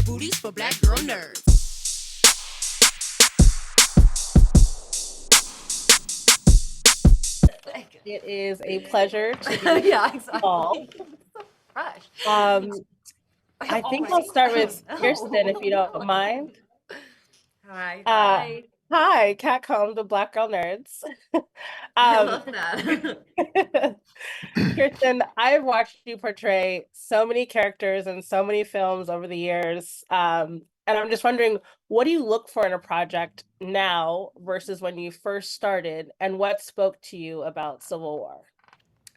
booties for black girl nerds. It is a pleasure to be yeah, exactly. all. Fresh. I think I'll start with Kirsten, if you don't mind. Hi. Hi, Catcomb, the Black Girl Nerds. I love that. Kirsten, I've watched you portray so many characters in so many films over the years. And I'm just wondering, what do you look for in a project now versus when you first started, and what spoke to you about Civil War?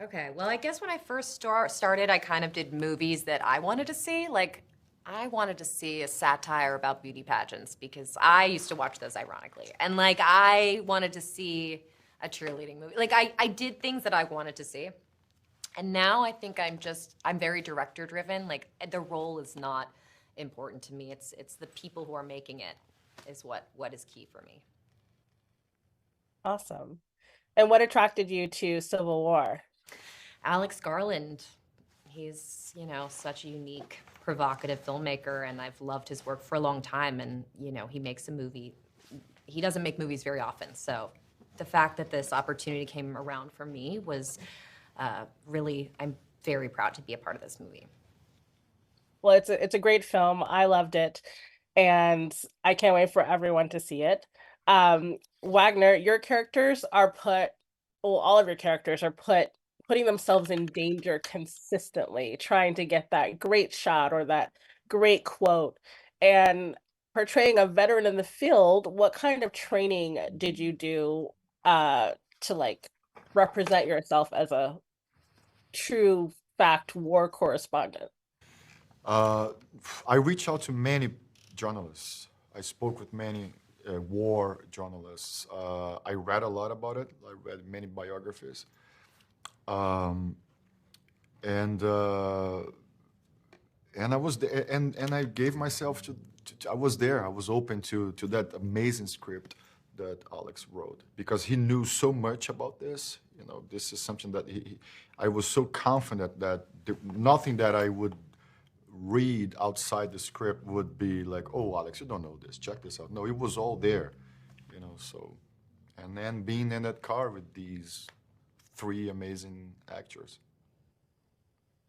Okay, well, I guess when I first started, I kind of did movies that I wanted to see. Like, I wanted to see a satire about beauty pageants because I used to watch those ironically. And like, I wanted to see a cheerleading movie. Like, I did things that I wanted to see. And now I think I'm very director driven. Like, the role is not important to me. It's the people who are making it is what is key for me. Awesome. And what attracted you to Civil War? Alex Garland. He's, such a unique, provocative filmmaker, and I've loved his work for a long time. And, he makes a movie. He doesn't make movies very often. So the fact that this opportunity came around for me was really, I'm very proud to be a part of this movie. Well, it's a great film. I loved it, and I can't wait for everyone to see it. Wagner, your characters are all of your characters are putting themselves in danger consistently, trying to get that great shot or that great quote. And portraying a veteran in the field, what kind of training did you do to like represent yourself as a true fact war correspondent? I reached out to many journalists. I spoke with many war journalists. I read a lot about it. I read many biographies. And I was there, and I gave myself to I was there. I was open to that amazing script that Alex wrote because he knew so much about this. This is something that I was so confident that nothing that I would read outside the script would be like, oh, Alex, you don't know this. Check this out. No, it was all there, So, and then being in that car with these three amazing actors.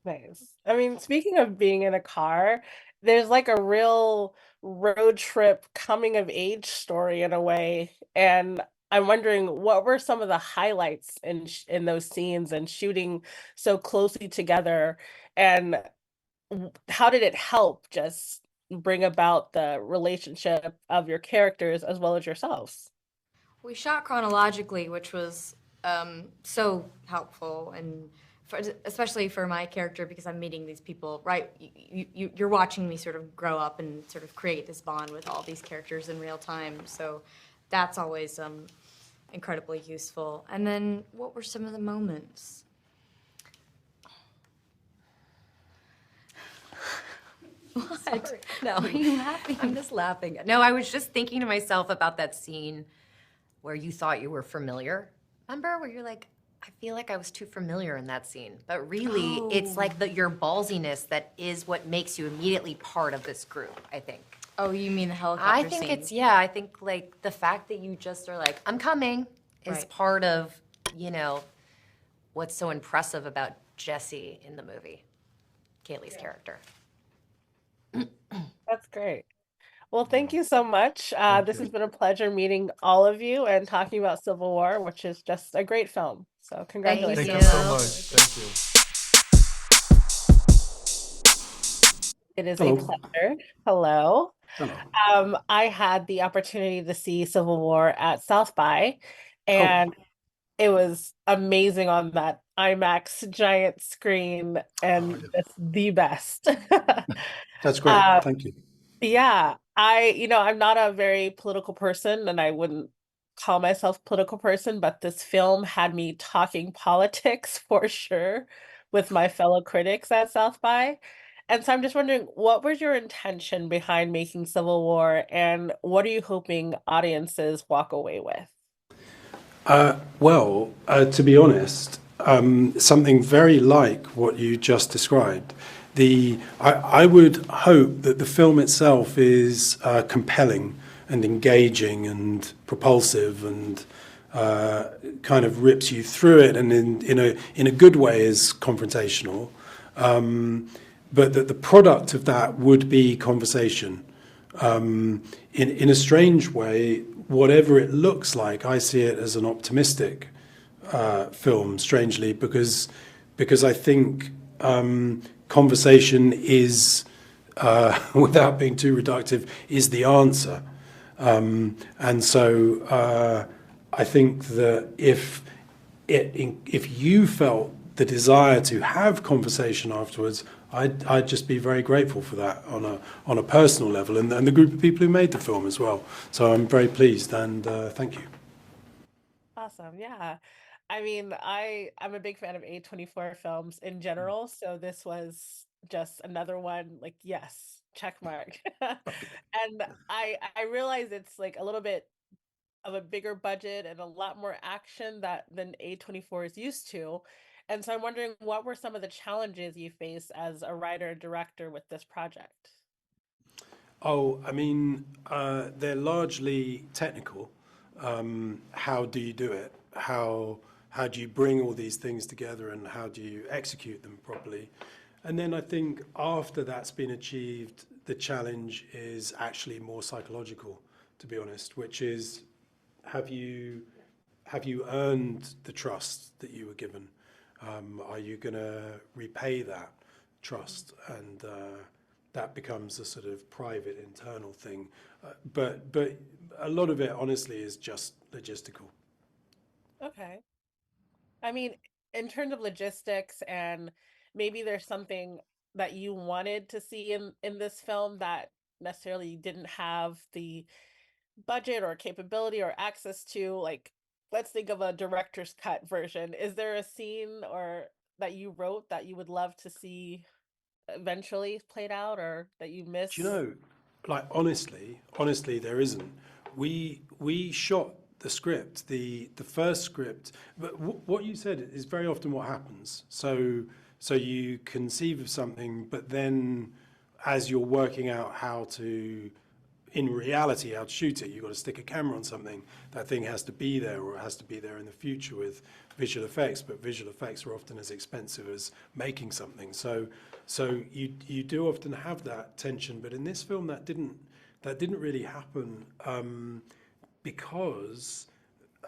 Nice. I mean, speaking of being in a car, there's like a real road trip coming of age story in a way. And I'm wondering, what were some of the highlights in those scenes and shooting so closely together? And how did it help just bring about the relationship of your characters as well as yourselves? We shot chronologically, which was so helpful, and especially for my character because I'm meeting these people, right? You're watching me sort of grow up and sort of create this bond with all these characters in real time. So that's always incredibly useful. And then what were some of the moments? What? Sorry. No, are you laughing? I'm just laughing. No, I was just thinking to myself about that scene where you thought you were familiar. Remember where you're like, I feel like I was too familiar in that scene. But really, it's like your ballsiness that is what makes you immediately part of this group, I think. Oh, you mean the helicopter scene? I think like the fact that you just are like, I'm coming is part of, what's so impressive about Jesse in the movie, Cailee's character. That's great. Well, thank you so much. This has been a pleasure meeting all of you and talking about Civil War, which is just a great film. So congratulations. Thank you so much. Thank you. It is a pleasure. Hello. Hello. I had the opportunity to see Civil War at South by, and it was amazing on that IMAX giant screen, and it's the best. That's great. Thank you. Yeah, I'm not a very political person, and I wouldn't call myself a political person, but this film had me talking politics for sure with my fellow critics at South by. And so I'm just wondering, what was your intention behind making Civil War, and what are you hoping audiences walk away with? To be honest, something very like what you just described. I would hope that the film itself is compelling and engaging and propulsive and kind of rips you through it, and in a good way is confrontational. But that the product of that would be conversation. In a strange way, whatever it looks like, I see it as an optimistic film, strangely, because I think conversation is, without being too reductive, is the answer. And so I think that if you felt the desire to have conversation afterwards, I'd just be very grateful for that on a personal level, and the group of people who made the film as well. So I'm very pleased, and thank you. Awesome. Yeah. I mean, I'm a big fan of A24 films in general, so this was just another one, like, yes, check mark. And I realize it's like a little bit of a bigger budget and a lot more action than A24 is used to. And so I'm wondering, what were some of the challenges you faced as a writer and director with this project? Oh, I mean, they're largely technical. How do you do it? How do you bring all these things together, and how do you execute them properly? And then I think after that's been achieved, the challenge is actually more psychological, to be honest, which is, have you earned the trust that you were given? Are you going to repay that trust? And that becomes a sort of private, internal thing. But a lot of it, honestly, is just logistical. Okay. I mean, in terms of logistics, and maybe there's something that you wanted to see in this film that necessarily you didn't have the budget or capability or access to, like, let's think of a director's cut version. Is there a scene or that you wrote that you would love to see eventually played out, or that you Do you miss? know, like honestly, there isn't. We shot the script, the first script, but what you said is very often what happens. So you conceive of something, but then as you're working out how to, in reality, how to shoot it, you've got to stick a camera on something. That thing has to be there, or it has to be there in the future with visual effects, but visual effects are often as expensive as making something. So you do often have that tension, but in this film that didn't really happen, because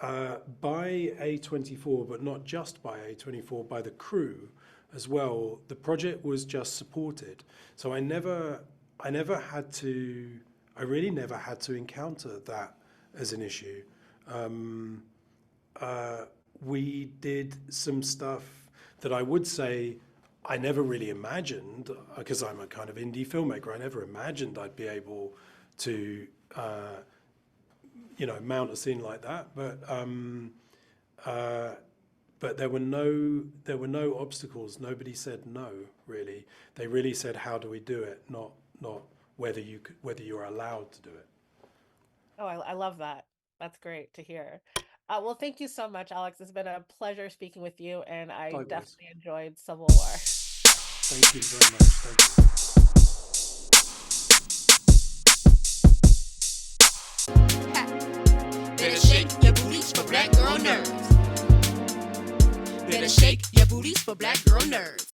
by A24, but not just by A24, by the crew as well, the project was just supported. So I really never had to encounter that as an issue. We did some stuff that I would say I never really imagined, because I'm a kind of indie filmmaker, I never imagined I'd be able to mount a scene like that. But there were no obstacles. Nobody said no, really. They really said, how do we do it? Not whether you're allowed to do it. Oh, I love that. That's great to hear. Well, thank you so much, Alex. It's been a pleasure speaking with you, and I Likewise. definitely enjoyed Civil War. Thank you very much. Thank you. Better shake your booties for black girl nerves. Better shake your booties for black girl nerves.